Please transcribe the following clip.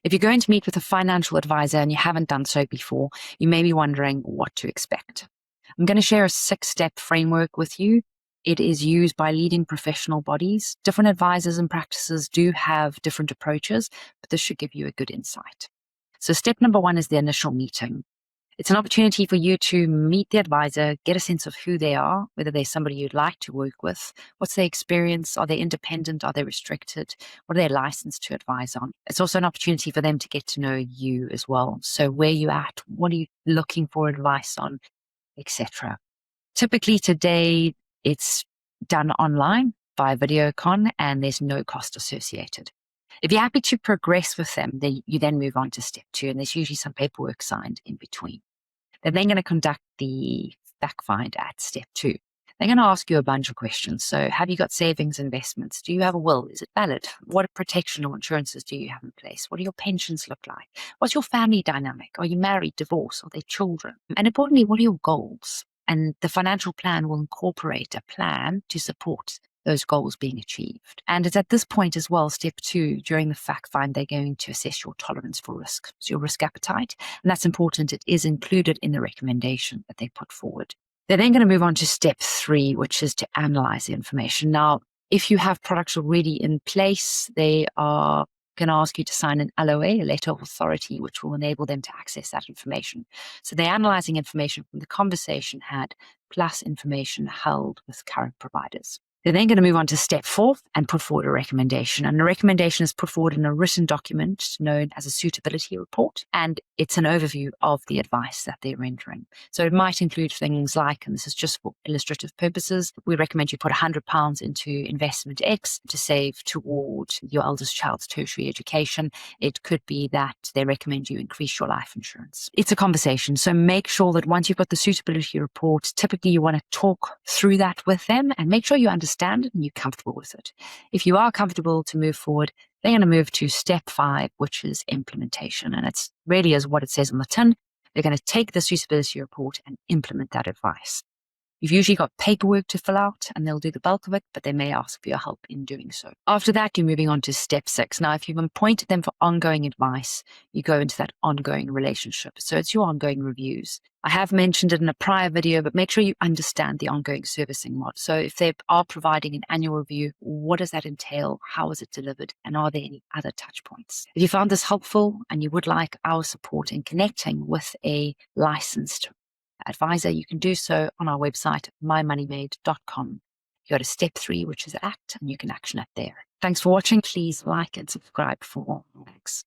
If you're going to meet with a financial advisor and you haven't done so before, you may be wondering what to expect. I'm going to share a 6-step framework with you. It is used by leading professional bodies. Different advisors and practices do have different approaches, but this should give you a good insight. So step number 1 is the initial meeting. It's an opportunity for you to meet the advisor, get a sense of who they are, whether they're somebody you'd like to work with, what's their experience, are they independent, are they restricted, what are they licensed to advise on. It's also an opportunity for them to get to know you as well. So where you at, what are you looking for advice on, etc. Typically today, it's done online via video con and there's no cost associated. If you're happy to progress with them, you then move on to step 2, and there's usually some paperwork signed in between. They're then going to conduct the fact find at step 2. They're going to ask you a bunch of questions. So have you got savings, investments? Do you have a will? Is it valid? What protection or insurances do you have in place? What do your pensions look like? What's your family dynamic? Are you married, divorced? Are there children? And importantly, what are your goals? And the financial plan will incorporate a plan to support those goals being achieved. And it's at this point as well, step 2, during the fact find, they're going to assess your tolerance for risk, so your risk appetite. And that's important. It is included in the recommendation that they put forward. They're then going to move on to step 3, which is to analyze the information. Now, if you have products already in place, they are going to ask you to sign an LOA, a letter of authority, which will enable them to access that information. So they're analyzing information from the conversation had, plus information held with current providers. They're then going to move on to step 4 and put forward a recommendation. And the recommendation is put forward in a written document known as a suitability report. And it's an overview of the advice that they're rendering. So it might include things like, and this is just for illustrative purposes, we recommend you put £100 into investment X to save toward your eldest child's tertiary education. It could be that they recommend you increase your life insurance. It's a conversation. So make sure that once you've got the suitability report, typically you want to talk through that with them and make sure you understand it and you're comfortable with it. If you are comfortable to move forward, they're going to move to step 5, which is implementation. And it's really as what it says on the tin. They're going to take the suitability report and implement that advice. You've usually got paperwork to fill out and they'll do the bulk of it, but they may ask for your help in doing so. After that, you're moving on to step 6. Now, if you've appointed them for ongoing advice, you go into that ongoing relationship. So it's your ongoing reviews. I have mentioned it in a prior video, but make sure you understand the ongoing servicing model. So if they are providing an annual review, what does that entail? How is it delivered? And are there any other touch points? If you found this helpful and you would like our support in connecting with a licensed advisor, you can do so on our website, mymoneymade.com. You go to step 3, which is act, and you can action it there. Thanks for watching. Please like and subscribe for more. Thanks.